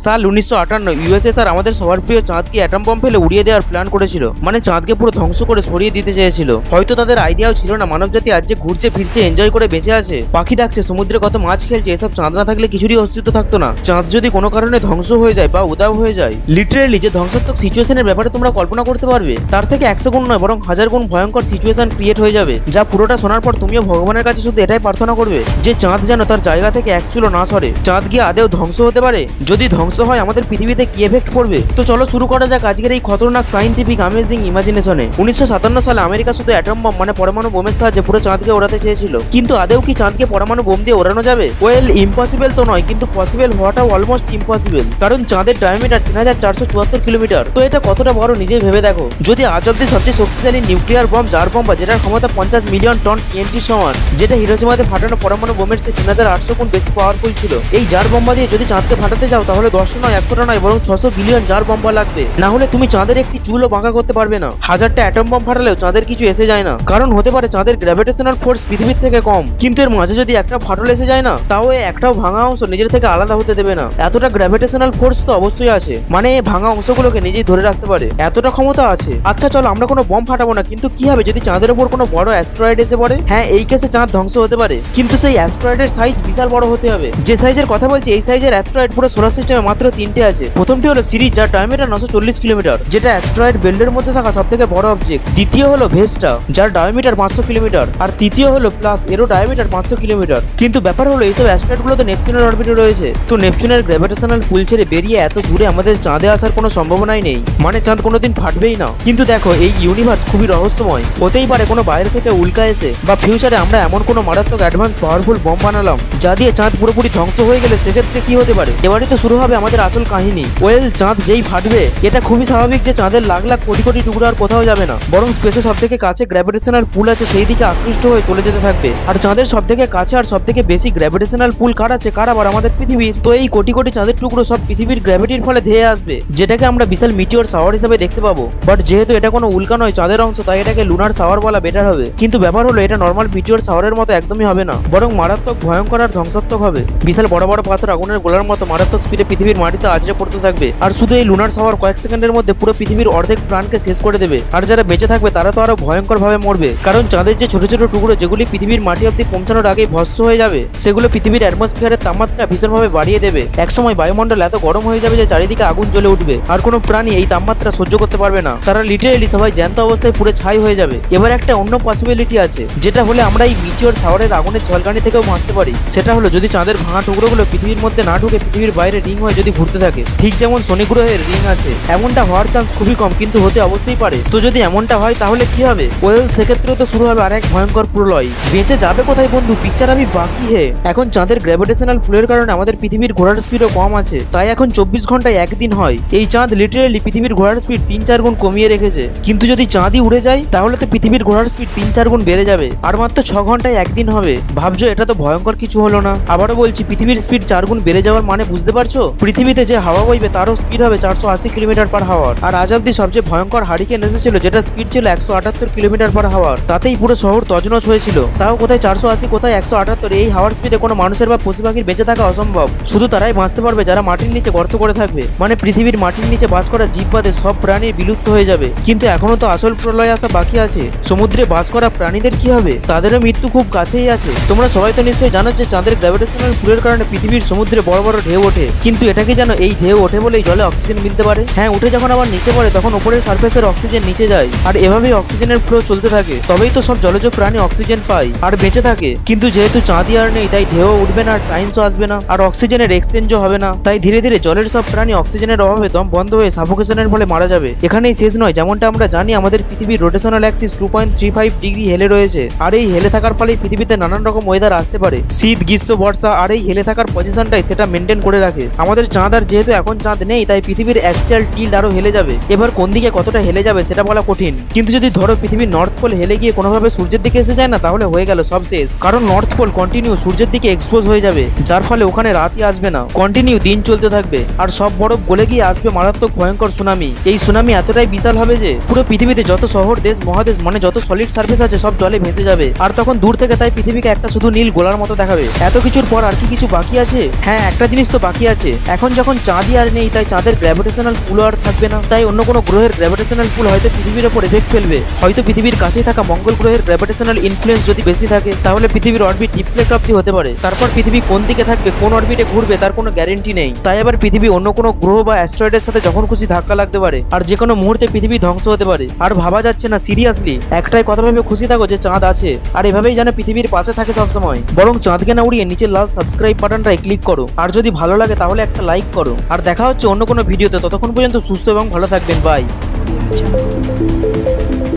সাল 1958 ইউএসএসআর আমাদের সবার প্রিয় চাঁদকে অ্যাটম বম ফেলে উড়িয়ে দেওয়ার প্ল্যান করেছিল। মানে চাঁদকে পুরো ধ্বংস করে সরিয়ে দিতে চেয়েছিল। হয়তো তাদের আইডিয়াও ছিল না মানবজাতি আজ যে ঘুরছে ফিরছে এনজয় করে বেঁচে আছে, পাখি ডাকছে, সমুদ্রে কত মাছ খেলছে, এসব চাঁদ না থাকলে কিছুরই অস্তিত্ব থাকতো না। চাঁদ যদি কোনো কারণে ধ্বংস হয়ে যায় বা উদাও হয়ে যায়, লিটারেলি যে ধ্বংসাত্মক সিচুয়েশনের ব্যাপারে তোমরা কল্পনা করতে পারবে, তার থেকে 100 গুণ নয় বরং 1000 গুণ ভয়ঙ্কর সিচুয়েশন ক্রিয়েট হয়ে যাবে। যা পুরোটা শোনার পর তুমিও ভগবানের কাছে শুধু এটাই প্রার্থনা করবে যে চাঁদ যেন তার জায়গা থেকে এক চুলো না সরে। চাঁদ গিয়ে আদেও ধ্বংস হতে পারে? যদি ধ্বংস হয় আমাদের পৃথিবীতে কি এফেক্ট পড়বে? তো চলো শুরু করা যাক আজকের এই খতরনাক সাইন্টিফিক অ্যামেজিং ইমাজিনেশনে। 1957 সালে আমেরিকা শুধু অ্যাটম বম মানে পরমাণু বোমের সাহায্যে পুরো চাঁদকে ওড়াতে চেয়েছিল। কিন্তু আদেও কি চাঁদকে পরমাণু বোম দিয়ে ওড়ানো যাবে? ওয়েল, ইম্পসিবল তো নয়, কিন্তু পসিবল হওয়াটাও অলমোস্ট ইম্পসিবল। কারণ চাঁদের ডায়ামিটার 3474 কিলোমিটার। তো এটা কতটা বড় নিজেই ভেবে দেখো। যদি আজ অব্দি সবচেয়ে শক্তিশালী নিউক্লিয়ার বম, জার বম বা যেটার ক্ষমতা 50 মিলিয়ন টন টিএনটি সমান, যেটা হিরোশিমাতে ফাটানো পরমাণু বোমের চেয়ে 3800 গুণ বেশি পাওয়ারফুল ছিল, এই জার বোমা দিয়ে যদি চাঁদকে ফাটাতে যাও তাহলে 10 নয় 100 নয় বরং 600 বিলিয়ন জার বোমা লাগবে। না হলে তুমি চাঁদের একটি চুলও বাঁকা করতে পারবে না। 1000টা অ্যাটম বম ফাটালেও চাঁদের কিছু এসে যায় না। কারণ হতে পারে চাঁদের গ্র্যাভিটেশনাল ফোর্স পৃথিবীর থেকে কম, কিন্তু এর মাঝে যদি একটা ফাটল এসে যায় না, তাও এই একটাও ভাঙা অংশ নিজের থেকে আলাদা হতে দেবে না। এতটা গ্র্যাভিটেশনাল ফোর্স তো অবশ্যই আছে, মানে এই ভাঙা অংশগুলোকে নিজেই ধরে রাখতে পারে, এতটা ক্ষমতা আছে। আচ্ছা চলো আমরা কোনো বম ফাটাবো না, কিন্তু কি হবে যদি চাঁদের উপর কোনো বড় অ্যাস্ট্রয়েড এসে পড়ে? হ্যাঁ, এই কেসে চাঁদ ধ্বংস হতে পারে, কিন্তু সেই অ্যাস্ট্রয়েডের সাইজ বিশাল বড় হতে হবে। যে সাইজের কথা বলছি এই সাইজের অ্যাস্ট্রয়েড পুরো সোলার সিস্টেমে মাত্র 3টে আছে। প্রথমটি হলো সিরিজ, যার ডায়ামিটার 940 কিলোমিটার, যেটা অ্যাস্ট্রয়েড বেল্টের মধ্যে থাকা সবথেকে বড় অবজেক্ট। দ্বিতীয় হলো ভেস্টা, যার ডায়ামিটার 500 কিলোমিটার, আর তৃতীয় হলো প্লাস, এরও ডায়ামিটার 500 কিলোমিটার। কিন্তু ব্যাপার হলো এইসব অ্যাস্ট্রয়েড গুলো তো নেপচুনের অরবিটে রয়েছে, তো নেপচুনের গ্র্যাভিটেশনাল পুল ছেড়ে বেরিয়ে এত দূরে আমাদের চাঁদে আসার কোনো সম্ভাবনাই নেই, মানে চাঁদ কোনোদিন ফাটবেই না। কিন্তু দেখো, এই ইউনিভার্স খুবই রহস্যময়, হতেই পারে কোনো বাইরে থেকে উল্কা এসে বা ফিউচারে আমরা এমন কোনো মারাত্মক অ্যাডভান্স পাওয়ারফুল বম বানালাম যা দিয়ে চাঁদ পুরোপুরি ধ্বংস হয়ে গেলে সেক্ষেত্রে কি হতে পারে? এবারে তো শুরু হবে আমাদের আসল কাহিনী। ওয়েল, চাঁদ যেই ফাটবে এটা খুবই স্বাভাবিক যে চাঁদের লাখ লাখ কোটি কোটি টুকরো আর কোথাও যাবে না, বরং স্পেসে সব থেকে কাছে গ্র্যাভিটেশনাল পুল আছে সেই দিকে আকৃষ্ট হয়ে চলে যেতে থাকবে। আর চাঁদের সব থেকে কাছে আর সব থেকে বেশি গ্র্যাভিটেশনাল পুল কার আছে? কার আবার? আমাদের পৃথিবীর। তো এই কোটি কোটি চাঁদের টুকরো সব পৃথিবীর গ্র্যাভিটির ফলে ধেয়ে আসবে, যেটাকে আমরা বিশাল মিটিওর শাওয়ার হিসেবে দেখতে পাবো। বাট যেহেতু এটা কোনো উল্কা নয়, চাঁদের অংশ, তাই এটাকে লুনার শাওয়ার বলা বেটার হবে। কিন্তু ব্যাপার হলো এটা নর্মাল মিটিওর শাওয়ারের মতো একদমই হবে না, বরং মারাত্মক, ভয়ঙ্কর আর ধ্বংসাত্মক হবে। বিশাল বড় বড় পাথর আগুনের গোলার মতো মারাত্মক স্পিডে পৃথিবীর মাটিতে আছড়ে পড়তে থাকবে। আর শুধু এই লুনার শাওয়ার কয়েক সেকেন্ডের মধ্যে পুরো পৃথিবীর অর্ধেক প্রাণকে শেষ করে দেবে। আর যারা বেঁচে থাকবে তারা তো আরো ভয়ঙ্কর ভাবে মরবে, কারণ চাঁদের যে ছোট ছোট টুকরো যেগুলি পৃথিবীর মাটি অব্দি পৌঁছানোর আগেই ভস্ম হয়ে যাবে, সেগুলো পৃথিবীর অ্যাটমসফিয়ারের তাপমাত্রা ভীষণভাবে বাড়িয়ে দেবে। একসময় বায়ুমণ্ডল এত গরম হয়ে যাবে যে চারিদিকে আগুন জ্বলে উঠবে, আর কোনো প্রাণী এই তাপমাত্রা সহ্য করতে পারবে না। তারা লিটারেলি সবাই জ্যান্ত অবস্থায় পুরো ছাই হয়ে যাবে। এবার একটা অন্য পসিবিলিটি আছে, যেটা হলে আমরা এই মিটিওর শাওয়ারের আগুনের ঝলকানি থেকেও বাঁচতে পারি। সেটা হলো যদি চাঁদের ভাঙা টুকরোগুলো পৃথিবীর মধ্যে না ঢুকে পৃথিবীর বাইরে রিং হয়ে যদি ঘুরতে থাকে, ঠিক যেমন শনি গ্রহের রিং আছে। এমনটা হওয়ার চান্স খুবই কম, কিন্তু হতে অবশ্যই পারে। তো যদি এমনটা হয় তাহলে কি হবে? ওয়েল, সেক্ষেত্রে তো শুরু হবে আরেক ভয়ঙ্কর প্রলয়। বেঁচে যাবে কোথায় বন্ধু? পিকচার আমি বাকি হে। এখন চাঁদের গ্র্যাভিটেশনাল পুলের কারণে আমাদের পৃথিবীর ঘোরার স্পিডও কম আছে, তাই এখন 24 ঘন্টায় একদিন হয়। এই চাঁদ লিটারেলি পৃথিবীর ঘোরার স্পিড 3-4 গুণ কমিয়ে রেখেছে। কিন্তু যদি চাঁদই উড়ে যায় তাহলে তো পৃথিবীর ঘোরার স্পিড 3-4 গুণ বেড়ে যাবে, আর মাত্র 6 ঘন্টায় একদিন হবে। ভাবছো এটা তো ভয়ঙ্কর কিছু হলো না? আবারও বলছি, পৃথিবীর স্পিড 4 গুণ বেড়ে যাওয়ার মানে বুঝতে পারছো? পৃথিবীতে যে হাওয়া বইবে তারও স্পিড হবে 480 কিলোমিটার পার হাওয়ার। আর আজ অব্দি সবচেয়ে ভয়ঙ্কর হারিকেন এসেছিল, যেটা স্পিড ছিল 178 কিলোমিটার পার হাওয়ার। তাতেই পুরো শহর তছনছ হয়েছিল। তাও কোথায় 480 কোথায় 178। এই হাওয়ার স্পিডে কোনো মানুষের বা পশু পাখির বেঁচে থাকা অসম্ভব। শুধু তারাই বাঁচতে পারবে যারা মাটির নিচে গর্ত করে থাকবে, মানে পৃথিবীর মাটির নিচে বাস করা জীব বাদে সব প্রাণী বিলুপ্ত হয়ে যাবে। কিন্তু এখনো তো আসল প্রলয় আসা বাকি আছে। সমুদ্রে বাস করা প্রাণীদের কি হবে? তাদেরও মৃত্যু খুব কাছেই আছে। তোমরা সবাই তো নিশ্চয়ই জানো যে চাঁদের গ্র্যাভিটেশনাল পুলের কারণে পৃথিবীর সমুদ্রে বড় বড় ঢেউ ওঠে। কিন্তু এটা কি জানো, এই ঢেউ ওঠে বলেই জলে অক্সিজেন মিলতে পারে? হ্যাঁ, উঠে যখন আবার নিচে পড়ে তখন উপরের সারফেসের অক্সিজেন নিচে যায়, আর এভাবেই অক্সিজেনের ফ্লো চলতে থাকে। তবেই তো সব জলজ প্রাণী অক্সিজেন পায় আর বেঁচে থাকে। কিন্তু যেহেতু চাঁদই আর নেই, তাই ঢেউ উঠবে না, টাইমসও আসবে না, আর অক্সিজেনের এক্সচেঞ্জও হবে না। তাই ধীরে ধীরে জলের সব প্রাণী অক্সিজেনের অভাবে দম বন্ধ হয়ে সাফোকেশনের ফলে মারা যাবে। এখানেই শেষ নয়, যেমনটা আমরা জানি আমাদের পৃথিবীর রোটেশনাল অ্যাক্সিস 2.35 ডিগ্রি হেলে রয়েছে, আর এই হেলে থাকার ফলে পৃথিবীতে নানান রকম ওয়েদার আসতে পারে, শীত, গ্রীষ্ম, বর্ষা। আর এই হেলে থাকার পজিশনটাই সেটা মেনটেন করে রাখে আমাদের চাঁদ। আর যেহেতু এখন চাঁদ নেই, তাই পৃথিবীর অ্যাকচুয়াল টিল্ড আরো হেলে যাবে। এবার কোন দিকে কতটা হেলে যাবে সেটা বলা কঠিন, কিন্তু যদি ধরো পৃথিবীর নর্থ পোল হেলে গিয়ে কোনোভাবে সূর্যের দিকে এসে যায় না, তাহলে হয়ে গেল সব শেষ। কারণ নর্থ পোল কন্টিনিউ সূর্যের দিকে এক্সপোজ হয়ে যাবে, যার ফলে ওখানে রাতই আসবে না, কন্টিনিউ দিন চলতে থাকবে। আর সব বরফ গলে গিয়ে আসবে মারাত্মক ভয়ঙ্কর সুনামি। এই সুনামি এতটাই বিশাল হবে যে পুরো পৃথিবীতে যত শহর, দেশ, মহাদেশ, মানে যত সলিড সার্ফেস আছে সব জলে ভেসে যাবে। আর তখন দূর থেকে তাই পৃথিবীকে একটা শুধু নীল গোলার মতো দেখাবে। এত কিছুর পর আর কি কিছু বাকি আছে? হ্যাঁ, একটা জিনিস তো বাকি আছে। এখন যখন চাঁদই আর নেই, তাই চাঁদের গ্র্যাভিটেশনাল পুলও আর থাকবে না। তাই অন্য কোনো গ্রহের গ্র্যাভিটেশনাল পুল হয়তো পৃথিবীর ওপর এফেক্ট ফেলবে। হয়তো পৃথিবীর কাছেই থাকা মঙ্গল গ্রহের গ্র্যাভিটেশনাল ইনফ্লুয়েন্স যদি বেশি থাকে, তাহলে পৃথিবীর অরবিট ডিফ্লেক্ট অব্দি হতে পারে। তারপর পৃথিবী কোন দিকে থাকবে, কোন অরবিটে ঘুরবে, তার কোনো গ্যারেন্টি নেই। তাই আবার পৃথিবী অন্য কোনো গ্রহ বা অ্যাস্ট্রয়েডের সাথে যখন খুশি ধাক্কা লাগতে পারে, আর যে কোনো মুহূর্তে পৃথিবী ধ্বংস হতে পারে। আর ভাবা যাচ্ছে না, সিরিয়াসলি একটাই কথা ভেবে খুশি থাকো যে চাঁদ আছে, আর এভাবেই যেন পৃথিবীর পাশে থাকে সবসময়। বরং চাঁদকে না উড়িয়ে নিচের লাল সাবস্ক্রাইব বাটনটায় ক্লিক করো, আর যদি ভালো লাগে তাহলে একটা লাইক করো। আর দেখা হচ্ছে অন্য কোনো ভিডিওতে। ততক্ষণ পর্যন্ত সুস্থ এবং ভালো থাকবেন। বাই।